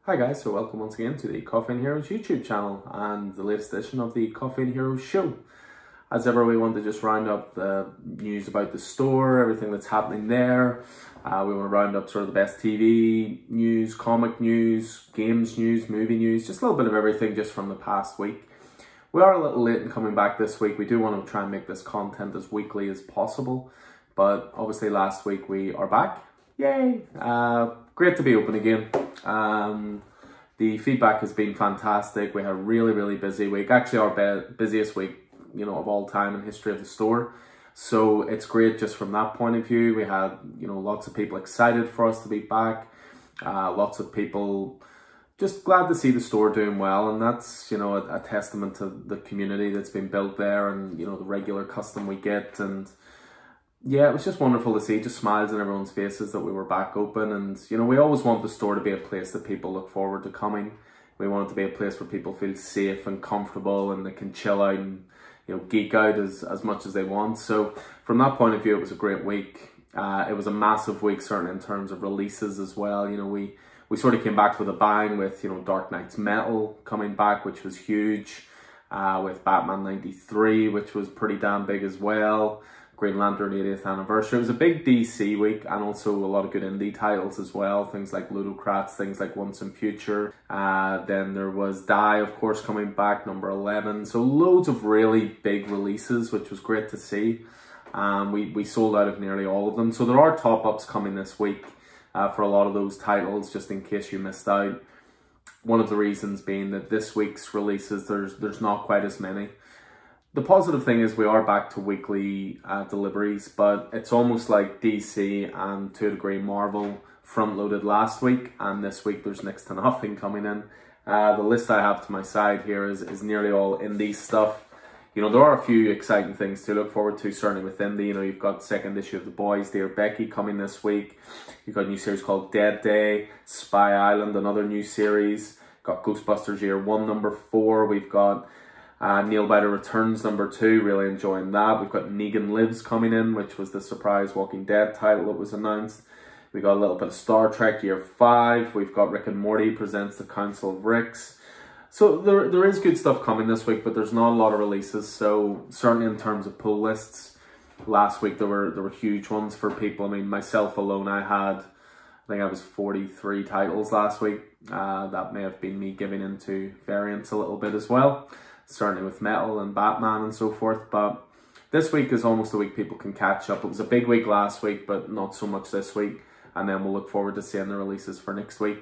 Hi guys, so welcome once again to the Coffee and Heroes YouTube channel and the latest edition of the Coffee and Heroes show. As ever, we want to just round up the news about the store, everything that's happening there. We want to round up sort of the best TV news, comic news, games news, movie news, just a little bit of everything just from the past week. We are a little late in coming back this week. We do want to try and make this content as weekly as possible, but obviously last week we are back. Yay! Great to be open again. The feedback has been fantastic. We had a really busy week. Actually, our busiest week, of all time in history of the store. So it's great just from that point of view. We had, lots of people excited for us to be back. Lots of people just glad to see the store doing well, and that's, a testament to the community that's been built there, and the regular custom we get. And yeah, it was just wonderful to see, just smiles on everyone's faces that we were back open. And, we always want the store to be a place that people look forward to coming. We want it to be a place where people feel safe and comfortable and they can chill out and, geek out as much as they want. So from that point of view, it was a great week. It was a massive week, certainly in terms of releases as well. We sort of came back with a bang with, Dark Knight's Metal coming back, which was huge. With Batman 93, which was pretty damn big as well. Green Lantern 80th anniversary. It was a big DC week, and also a lot of good indie titles as well. Things like Ludocrats, things like Once and Future. Then there was Die, of course, coming back, number 11. So loads of really big releases, which was great to see. We sold out of nearly all of them. So there are top-ups coming this week for a lot of those titles, just in case you missed out. One of the reasons being that this week's releases, there's not quite as many. The positive thing is we are back to weekly deliveries, but it's almost like DC and to a degree Marvel front-loaded last week, and this week there's next to nothing coming in. The list I have to my side here is nearly all indie stuff. There are a few exciting things to look forward to, certainly with indie. You've got the second issue of The Boys, Dear Becky, coming this week. You've got a new series called Dead Day, Spy Island, another new series. Got Ghostbusters Year 1, number 4. We've got Nail Biter Returns, number 2, really enjoying that. We've got Negan Lives coming in, which was the surprise Walking Dead title that was announced. We got a little bit of Star Trek Year 5. We've got Rick and Morty Presents The Council of Ricks. So there is good stuff coming this week, but there's not a lot of releases. So certainly in terms of pull lists, last week there were huge ones for people. I mean, myself alone, I think I was 43 titles last week. That may have been me giving into variants a little bit as well. Certainly with Metal and Batman and so forth, but this week is almost the week people can catch up. It was a big week last week, but not so much this week, and then we'll look forward to seeing the releases for next week.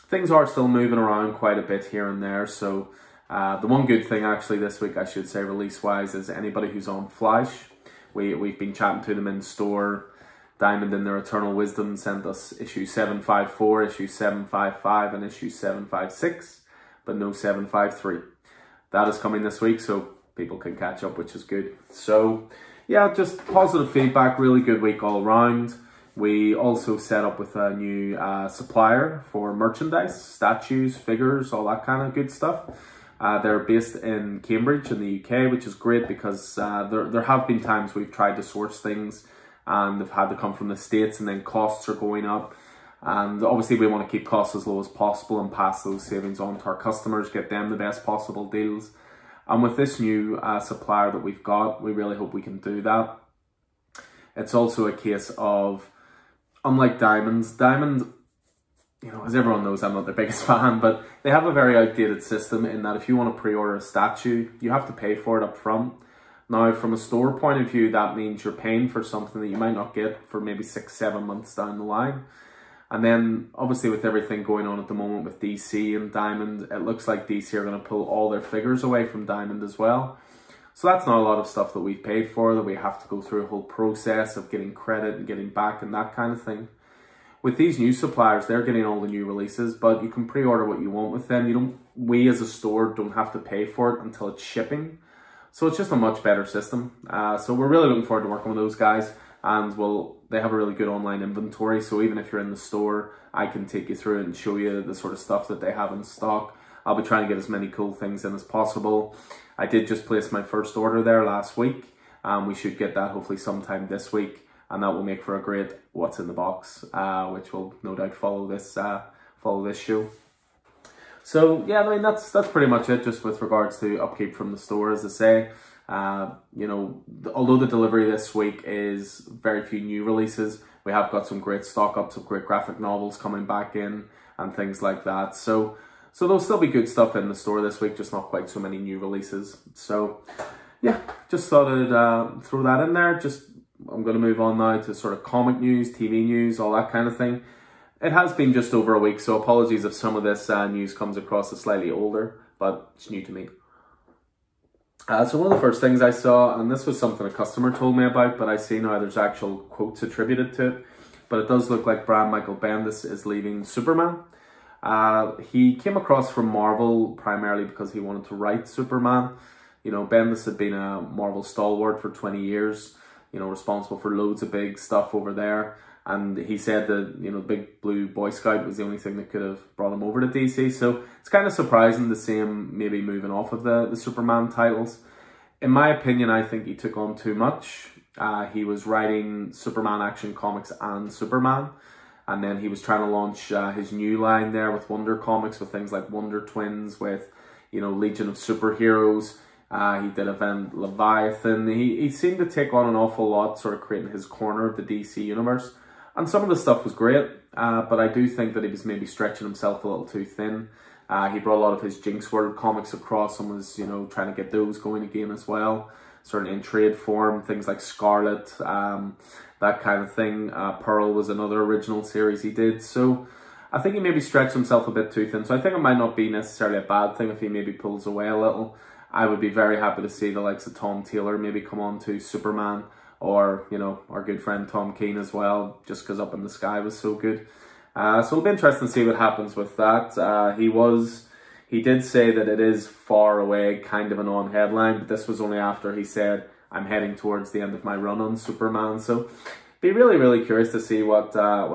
Things are still moving around quite a bit here and there, so the one good thing actually this week, I should say, release-wise, is anybody who's on Flash. We've been chatting to them in store. Diamond in their eternal wisdom sent us issue 754, issue 755, and issue 756, but no 753. That is coming this week, so people can catch up, which is good. So yeah, just positive feedback, really good week all around. We also set up with a new supplier for merchandise, statues, figures, all that kind of good stuff. They're based in Cambridge in the UK, which is great because there have been times we've tried to source things and they've had to come from the States, and then costs are going up. And obviously we want to keep costs as low as possible and pass those savings on to our customers, get them the best possible deals. And with this new supplier that we've got, we really hope we can do that. It's also a case of, unlike Diamond, as everyone knows, I'm not their biggest fan, but they have a very outdated system in that if you want to pre-order a statue, you have to pay for it up front. Now, from a store point of view, that means you're paying for something that you might not get for maybe 6-7 months down the line. And then, obviously, with everything going on at the moment with DC and Diamond, it looks like DC are going to pull all their figures away from Diamond as well. So that's not a lot of stuff that we've paid for, that we have to go through a whole process of getting credit and getting back and that kind of thing. With these new suppliers, they're getting all the new releases, but you can pre-order what you want with them. We as a store don't have to pay for it until it's shipping. So it's just a much better system. So we're really looking forward to working with those guys. And they have a really good online inventory, so even if you're in the store, I can take you through it and show you the sort of stuff that they have in stock. I'll be trying to get as many cool things in as possible. I did just place my first order there last week. We should get that hopefully sometime this week, and that will make for a great what's in the box, which will no doubt follow this show. So yeah, I mean that's pretty much it, just with regards to upkeep from the store. As I say, you know, although the delivery this week is very few new releases, we have got some great stock up, some great graphic novels coming back in and things like that. So there'll still be good stuff in the store this week, just not quite so many new releases. So yeah, just thought I'd throw that in there. I'm going to move on now to sort of comic news, TV news, all that kind of thing. It has been just over a week, so apologies if some of this news comes across as slightly older, but it's new to me. So one of the first things I saw, and this was something a customer told me about, but I see now there's actual quotes attributed to it, but it does look like brand Michael Bendis is leaving Superman. He came across from Marvel primarily because he wanted to write Superman. You know, Bendis had been a Marvel stalwart for 20 years, you know, responsible for loads of big stuff over there. And he said that, you know, Big Blue Boy Scout was the only thing that could have brought him over to DC. So it's kind of surprising to see him maybe moving off of the Superman titles. In my opinion, I think he took on too much. He was writing Superman Action Comics and Superman. And then he was trying to launch his new line there with Wonder Comics, with things like Wonder Twins, with, you know, Legion of Superheroes. He did Event Leviathan. He seemed to take on an awful lot, sort of creating his corner of the DC universe. And some of the stuff was great, but I do think that he was maybe stretching himself a little too thin. He brought a lot of his Jinx World comics across and was, you know, trying to get those going again as well. Sort of in trade form, things like Scarlet, that kind of thing. Pearl was another original series he did. So I think he maybe stretched himself a bit too thin. So I think it might not be necessarily a bad thing if he maybe pulls away a little. I would be very happy to see the likes of Tom Taylor maybe come on to Superman. Or, you know, our good friend Tom Keane as well, just because Up in the Sky was so good. So it'll be interesting to see what happens with that. He did say that it is far away, kind of an on headline, but this was only after he said, I'm heading towards the end of my run on Superman. So be really, really curious to see what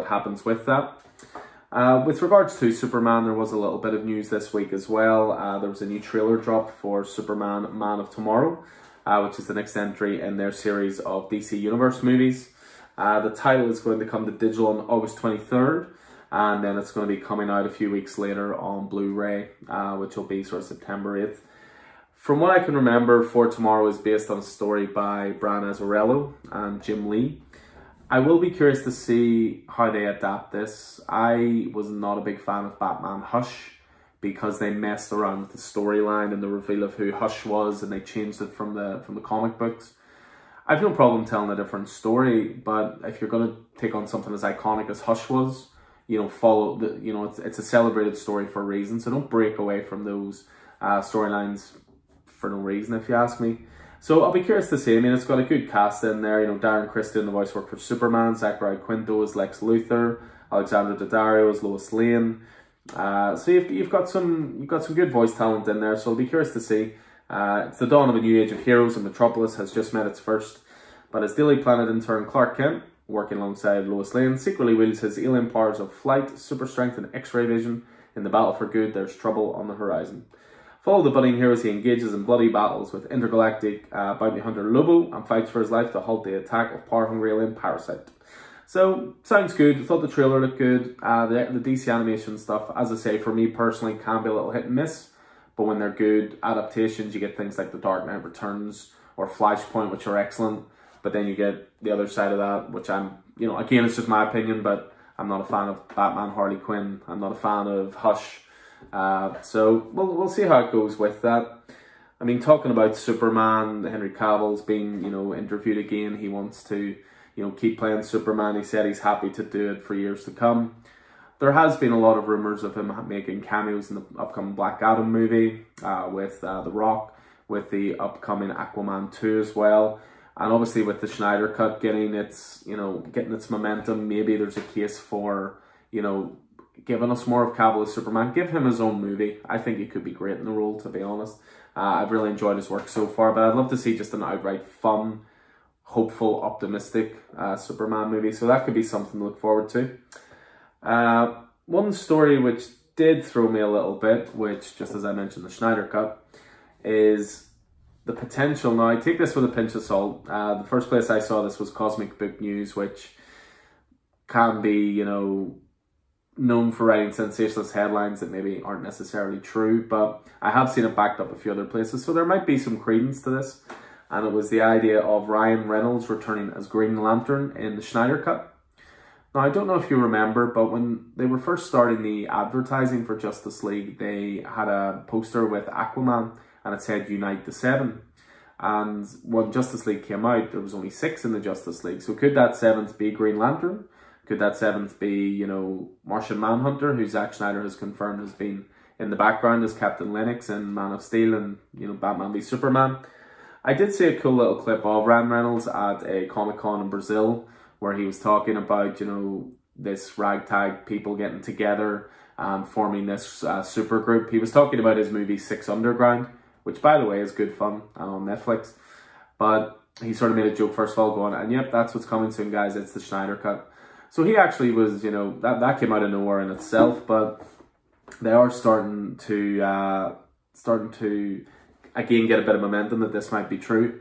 happens with that. With regards to Superman, there was a little bit of news this week as well. There was a new trailer drop for Superman Man of Tomorrow, which is the next entry in their series of DC Universe movies. The title is going to come to digital on August 23rd, and then it's going to be coming out a few weeks later on Blu-ray, which will be sort of September 8th. From what I can remember, For Tomorrow is based on a story by Brian Azzarello and Jim Lee. I will be curious to see how they adapt this. I was not a big fan of Batman Hush, because they messed around with the storyline and the reveal of who Hush was, and they changed it from the comic books. I've no problem telling a different story, but if you're going to take on something as iconic as Hush was, you know, follow the, you know, it's a celebrated story for a reason. So don't break away from those storylines for no reason, if you ask me. So I'll be curious to see. I mean, it's got a good cast in there. You know, Darren Criss doing the voice work for Superman, Zachary Quinto as Lex Luthor, Alexandra Daddario as Lois Lane. So you've got some good voice talent in there, so I'll be curious to see. It's the dawn of a new age of heroes, and Metropolis has just met its first. But as Daily Planet intern Clark Kent, working alongside Lois Lane, secretly wields his alien powers of flight, super strength, and X-ray vision in the battle for good, there's trouble on the horizon. Follow the budding heroes, he engages in bloody battles with intergalactic bounty hunter Lobo and fights for his life to halt the attack of power-hungry alien Parasite. So, sounds good. I thought the trailer looked good. The DC animation stuff, as I say, for me personally, can be a little hit and miss. But when they're good adaptations, you get things like The Dark Knight Returns or Flashpoint, which are excellent. But then you get the other side of that, which I'm, you know, again, it's just my opinion, but I'm not a fan of Batman Harley Quinn. I'm not a fan of Hush. So we'll see how it goes with that. I mean, talking about Superman, Henry Cavill's being, you know, interviewed again. He wants to, you know, keep playing Superman. He said he's happy to do it for years to come. There has been a lot of rumours of him making cameos in the upcoming Black Adam movie with The Rock, with the upcoming Aquaman 2 as well. And obviously with the Snyder Cut getting its, you know, getting its momentum, maybe there's a case for, you know, giving us more of Cavill as Superman. Give him his own movie. I think he could be great in the role, to be honest. I've really enjoyed his work so far, but I'd love to see just an outright fun, hopeful, optimistic Superman movie. So that could be something to look forward to. One story which did throw me a little bit, which, just as I mentioned, the Snyder Cut, is the potential. Now, I take this with a pinch of salt. The first place I saw this was Cosmic Book News, which can be, you know, known for writing sensationalist headlines that maybe aren't necessarily true, but I have seen it backed up a few other places, so there might be some credence to this. And it was the idea of Ryan Reynolds returning as Green Lantern in the Snyder Cut. Now, I don't know if you remember, but when they were first starting the advertising for Justice League, they had a poster with Aquaman, and it said Unite the Seven. And when Justice League came out, there was only 6 in the Justice League. So could that 7th be Green Lantern? Could that 7th be, you know, Martian Manhunter, who Zack Snyder has confirmed has been in the background as Captain Lennox in Man of Steel and, you know, Batman v Superman? I did see a cool little clip of Ryan Reynolds at a Comic-Con in Brazil where he was talking about, you know, this ragtag people getting together and forming this super group. He was talking about his movie Six Underground, which, by the way, is good fun and on Netflix. But he sort of made a joke, first of all, going, and yep, that's what's coming soon, guys. It's the Snyder Cut. So he actually was, you know, that came out of nowhere in itself, but they are starting to again get a bit of momentum that this might be true.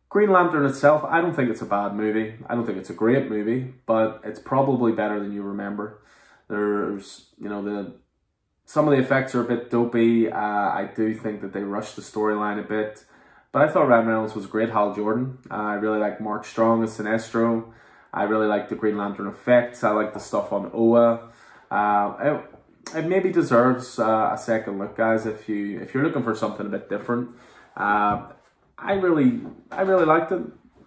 Green Lantern itself, I don't think it's a bad movie. I don't think it's a great movie, but it's probably better than you remember. There's, you know, some of the effects are a bit dopey. I do think that they rushed the storyline a bit, but I thought Ryan Reynolds was great. Hal Jordan. I really like Mark Strong as Sinestro. I really like the Green Lantern effects. I like the stuff on Oa. It maybe deserves a second look, guys. If you're looking for something a bit different, I really liked it.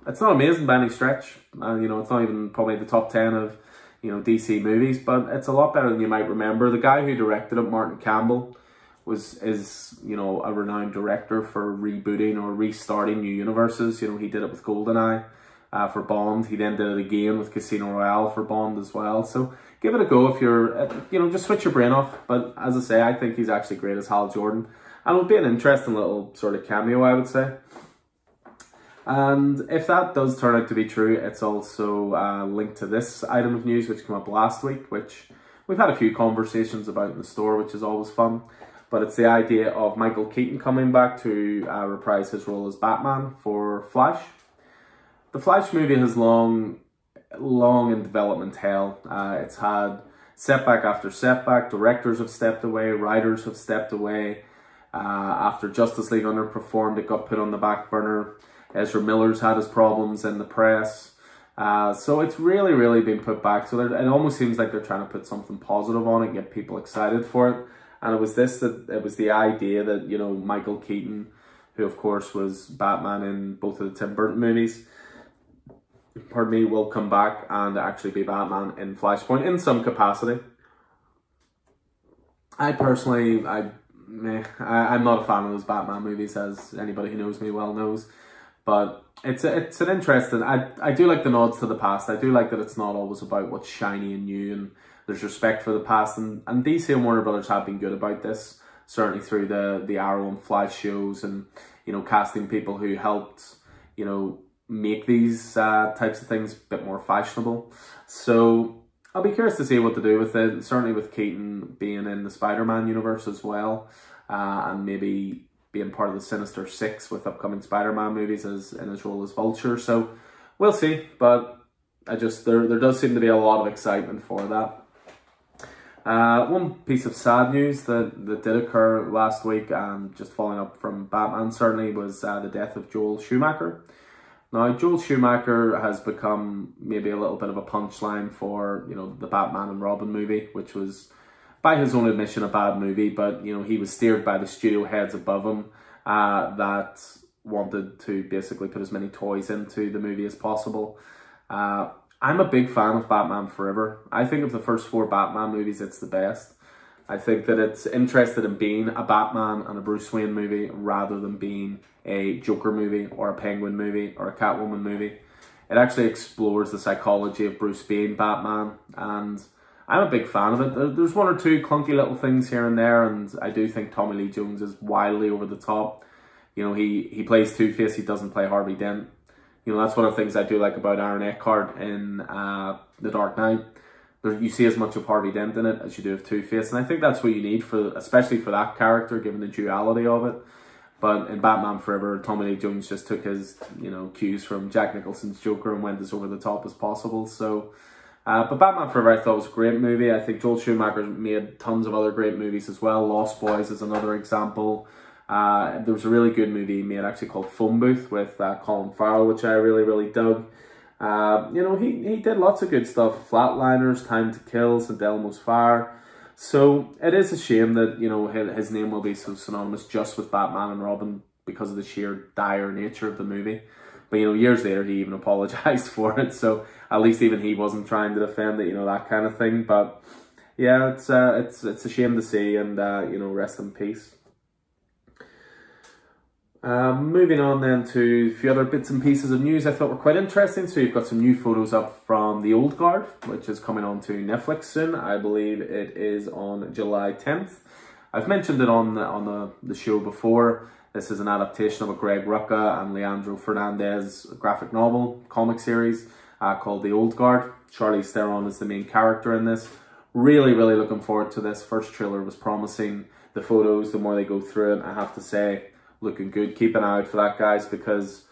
It's not amazing by any stretch. You know, it's not even probably the top 10 of, you know, DC movies, but it's a lot better than you might remember. The guy who directed it, Martin Campbell, is you know, a renowned director for rebooting or restarting new universes. You know, he did it with GoldenEye for Bond. He then did it again with Casino Royale for Bond as well. So give it a go if you're, you know, just switch your brain off. But as I say, I think he's actually great as Hal Jordan. And it'll be an interesting little sort of cameo, I would say. And if that does turn out to be true, it's also linked to this item of news which came up last week, which we've had a few conversations about in the store, which is always fun. But it's the idea of Michael Keaton coming back to reprise his role as Batman for Flash. The Flash movie has long in development hell. It's had setback after setback. Directors have stepped away. Writers have stepped away. After Justice League underperformed, it got put on the back burner. Ezra Miller's had his problems in the press. So it's really been put back. So it almost seems like they're trying to put something positive on it and get people excited for it. And it was the idea that, you know, Michael Keaton, who of course was Batman in both of the Tim Burton movies, pardon me, will come back and actually be Batman in Flashpoint in some capacity. I personally, I'm not a fan of those Batman movies, as anybody who knows me well knows. But it's an interesting, I do like the nods to the past. I do like that it's not always about what's shiny and new, and there's respect for the past. And DC and Warner Brothers have been good about this, certainly through the Arrow and Flash shows, and, you know, casting people who helped, you know, make these types of things a bit more fashionable. So I'll be curious to see what to do with it, certainly with Keaton being in the Spider-Man universe as well, and maybe being part of the Sinister Six with upcoming Spider-Man movies as in his role as Vulture. So we'll see, but there does seem to be a lot of excitement for that. One piece of sad news that did occur last week, and just following up from Batman certainly, was the death of Joel Schumacher. Now, Joel Schumacher has become maybe a little bit of a punchline for, you know, the Batman and Robin movie, which was, by his own admission, a bad movie, but, you know, he was steered by the studio heads above him that wanted to basically put as many toys into the movie as possible. I'm a big fan of Batman Forever. I think of the first 4 Batman movies, it's the best. I think that it's interested in being a Batman and a Bruce Wayne movie rather than being a Joker movie or a Penguin movie or a Catwoman movie. It actually explores the psychology of Bruce being Batman, and I'm a big fan of it. There's one or two clunky little things here and there, and I do think Tommy Lee Jones is wildly over the top. You know, he plays Two-Face, he doesn't play Harvey Dent. You know, that's one of the things I do like about Aaron Eckhart in The Dark Knight. You see as much of Harvey Dent in it as you do of Two-Face, and I think that's what you need, especially for that character, given the duality of it. But in Batman Forever, Tommy Lee Jones just took his, you know, cues from Jack Nicholson's Joker and went as over the top as possible. So But Batman Forever I thought was a great movie. I think Joel Schumacher made tons of other great movies as well. Lost Boys is another example. There was a really good movie he made actually called Phone Booth with Colin Farrell, which I really dug. You know, he did lots of good stuff. Flatliners, Time to Kill, St. Elmo's Fire. So it is a shame that, you know, his name will be so synonymous just with Batman and Robin because of the sheer dire nature of the movie. But, you know, years later, he even apologized for it. So at least even he wasn't trying to defend it, you know, that kind of thing. But yeah, it's a shame to see, and, you know, rest in peace. Moving on then to a few other bits and pieces of news I thought were quite interesting. So you've got some new photos up from The Old Guard, which is coming on to Netflix soon. I believe it is on July 10th. I've mentioned it on the show before. This is an adaptation of a Greg Rucka and Leandro Fernandez graphic novel comic series called The Old Guard. Charlize Theron is the main character in this. Really looking forward to this. First trailer was promising. The photos, the more they go through it, I have to say, looking good. Keep an eye out for that, guys, because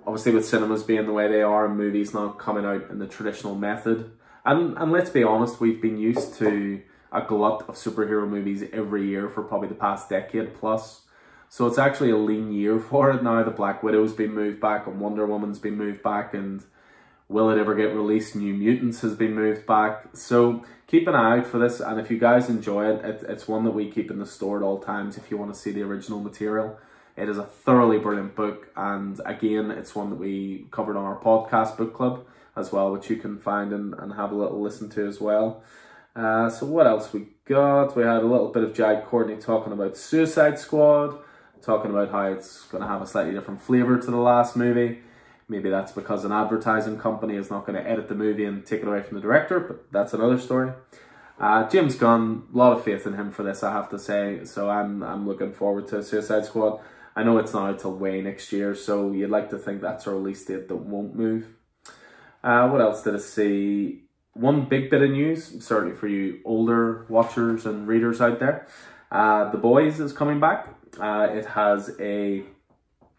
obviously with cinemas being the way they are and movies not coming out in the traditional method, and let's be honest, we've been used to a glut of superhero movies every year for probably the past decade plus. So it's actually a lean year for it now. The Black Widow's been moved back and Wonder Woman's been moved back, and will it ever get released? New Mutants has been moved back. So keep an eye out for this, and if you guys enjoy it, it's one that we keep in the store at all times if you want to see the original material. It is a thoroughly brilliant book, and again, it's one that we covered on our podcast book club as well, which you can find and have a little listen to as well. So what else we got? We had a little bit of Jai Courtney talking about Suicide Squad, talking about how it's going to have a slightly different flavour to the last movie. Maybe that's because an advertising company is not going to edit the movie and take it away from the director, but that's another story. James Gunn, a lot of faith in him for this, I have to say. So I'm looking forward to Suicide Squad. I know it's not until way next year, so you'd like to think that's a release date that won't move. What else did I see? One big bit of news, certainly for you older watchers and readers out there. The Boys is coming back. It has a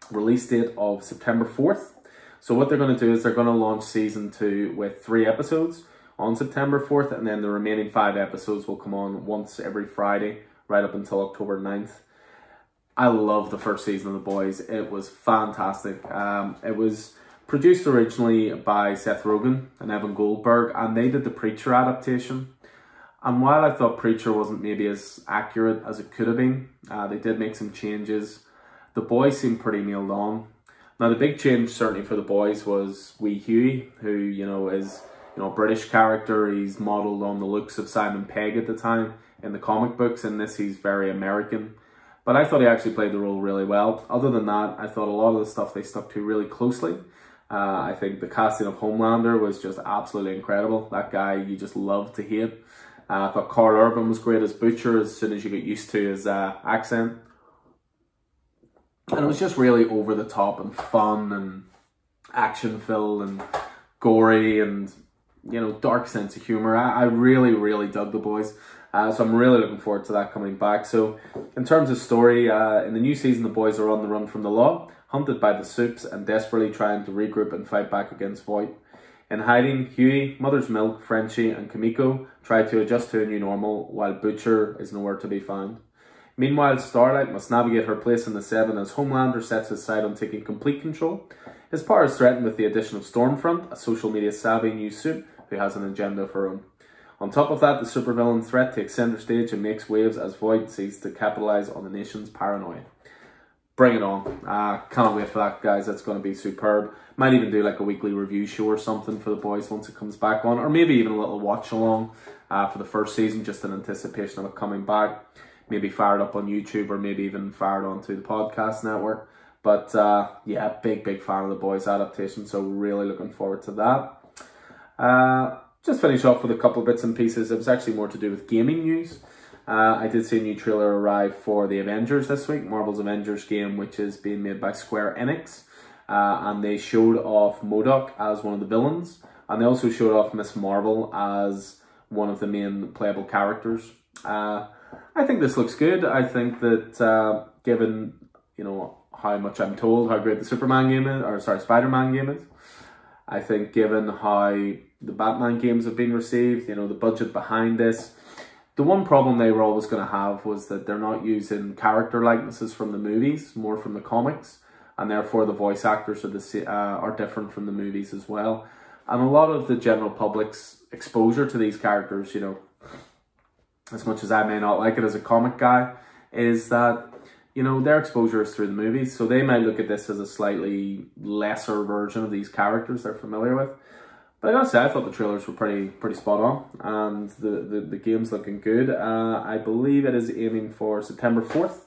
release date of September 4th. So what they're going to do is they're going to launch season 2 with 3 episodes on September 4th, and then the remaining 5 episodes will come on once every Friday, right up until October 9th. I love the first season of The Boys. It was fantastic. It was produced originally by Seth Rogen and Evan Goldberg, and they did the Preacher adaptation. And while I thought Preacher wasn't maybe as accurate as it could have been, they did make some changes. The Boys seemed pretty nailed on. Now, the big change certainly for The Boys was wee Huey, who, you know, is, you know, a British character. He's modelled on the looks of Simon Pegg at the time in the comic books. In this, he's very American. But I thought he actually played the role really well. Other than that, I thought a lot of the stuff they stuck to really closely. I think the casting of Homelander was just absolutely incredible. That guy you just love to hate. I thought Carl Urban was great as Butcher as soon as you get used to his accent. And it was just really over the top and fun and action-filled and gory and, you know, dark sense of humour. I really dug The Boys. So I'm really looking forward to that coming back. So in terms of story, in the new season, the boys are on the run from the law, hunted by the Supes and desperately trying to regroup and fight back against Voight. In hiding, Huey, Mother's Milk, Frenchie and Kimiko try to adjust to a new normal, while Butcher is nowhere to be found. Meanwhile, Starlight must navigate her place in the Seven as Homelander sets his sight on taking complete control. His power is threatened with the addition of Stormfront, a social media savvy new suit who has an agenda of her own. On top of that, the supervillain threat takes center stage and makes waves as Voight seeks to capitalize on the nation's paranoia. Bring it on. Can't wait for that, guys. That's going to be superb. Might even do like a weekly review show or something for The Boys once it comes back on, or maybe even a little watch along for the first season, just in anticipation of it coming back. Maybe fired up on YouTube, or maybe even fired onto the podcast network. But yeah, big fan of The Boys adaptation, so really looking forward to that. Just finish off with a couple of bits and pieces. It was actually more to do with gaming news. I did see a new trailer arrive for the Avengers this week, Marvel's Avengers game, which is being made by Square Enix. And they showed off MODOK as one of the villains. And they also showed off Miss Marvel as one of the main playable characters. I think this looks good. I think that given, you know, how much I'm told how great the Spider-Man game is, I think given how the Batman games have been received, you know, the budget behind this. The one problem they were always going to have was that they're not using character likenesses from the movies, more from the comics, and therefore the voice actors are different from the movies as well. And a lot of the general public's exposure to these characters, you know, as much as I may not like it as a comic guy, is that, you know, their exposure is through the movies. So they might look at this as a slightly lesser version of these characters they're familiar with. But I gotta say, I thought the trailers were pretty spot on, and the game's looking good. I believe it is aiming for September 4th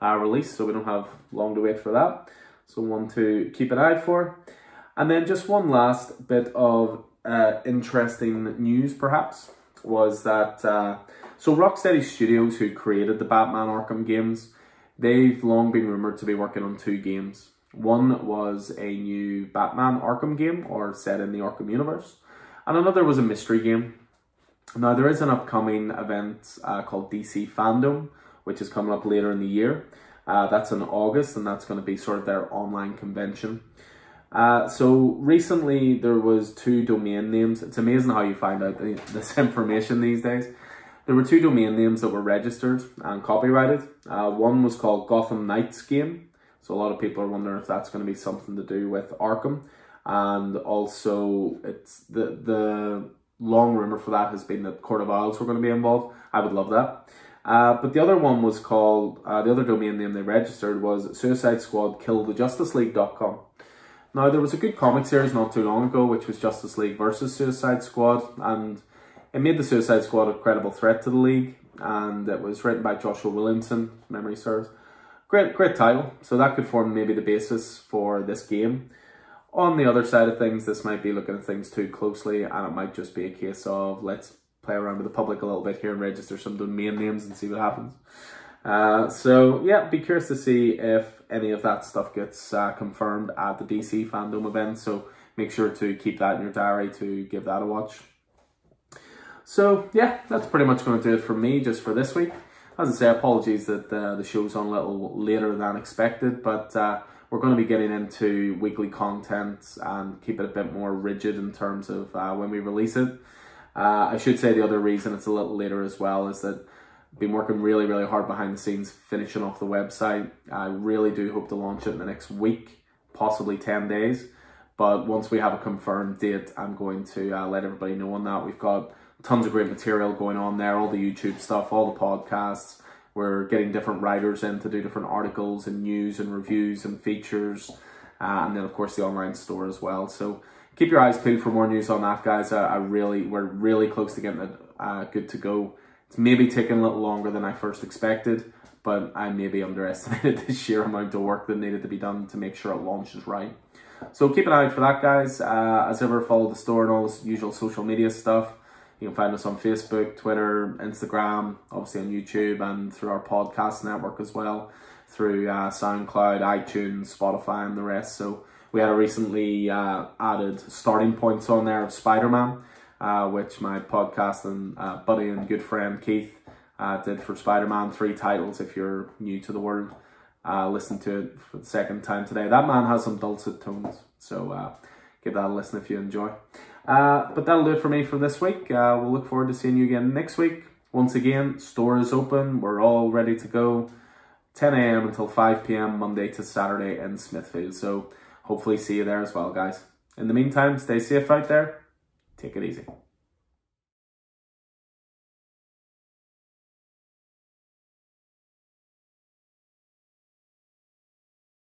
release, so we don't have long to wait for that. So one to keep an eye out for. And then just one last bit of interesting news, perhaps, was that so Rocksteady Studios, who created the Batman Arkham games, they've long been rumoured to be working on 2 games. One was a new Batman Arkham game, or set in the Arkham universe, and another was a mystery game. Now, there is an upcoming event called DC Fandom, which is coming up later in the year. That's in August, and that's going to be sort of their online convention. So recently there was 2 domain names. It's amazing how you find out this information these days. There were 2 domain names that were registered and copyrighted. One was called Gotham Knights Game. So a lot of people are wondering if that's going to be something to do with Arkham. And also, it's the long rumour for that has been that Court of Owls were going to be involved. I would love that. But the other one was called, the other domain name they registered was Suicide Squad KillTheJusticeLeague.com. Now, there was a good comic series not too long ago, which was Justice League versus Suicide Squad, and it made the Suicide Squad a credible threat to the League, and it was written by Joshua Williamson, if memory serves. Great title, so that could form maybe the basis for this game. On the other side of things, this might be looking at things too closely, and it might just be a case of let's play around with the public a little bit here and register some domain names and see what happens. So yeah, be curious to see if any of that stuff gets confirmed at the DC Fandom event, so make sure to keep that in your diary to give that a watch. So yeah, that's pretty much going to do it for me just for this week. As I say, apologies that the show's on a little later than expected, but we're going to be getting into weekly content and keep it a bit more rigid in terms of when we release it. I should say the other reason it's a little later as well is that I've been working really hard behind the scenes finishing off the website. I really do hope to launch it in the next week, possibly 10 days. But once we have a confirmed date, I'm going to let everybody know on that. We've got tons of great material going on there, all the YouTube stuff, all the podcasts. We're getting different writers in to do different articles and news and reviews and features. And then, of course, the online store as well. So keep your eyes peeled for more news on that, guys. We're really close to getting it good to go. It's maybe taking a little longer than I first expected, but I maybe underestimated the sheer amount of work that needed to be done to make sure it launches right. So keep an eye out for that, guys. As ever, follow the store and all the usual social media stuff. You can find us on Facebook, Twitter, Instagram, obviously on YouTube, and through our podcast network as well, through SoundCloud, iTunes, Spotify, and the rest. So we had a recently added starting points on there of Spider-Man, which my podcast and buddy and good friend Keith did for Spider-Man. 3 titles if you're new to the world. Listen to it for the second time today. That man has some dulcet tones, so give that a listen if you enjoy. But that'll do it for me for this week. We'll look forward to seeing you again next week. Once again, store is open. We're all ready to go. 10 AM until 5 PM, Monday to Saturday in Smithfield. So hopefully see you there as well, guys. In the meantime, stay safe out there. Take it easy.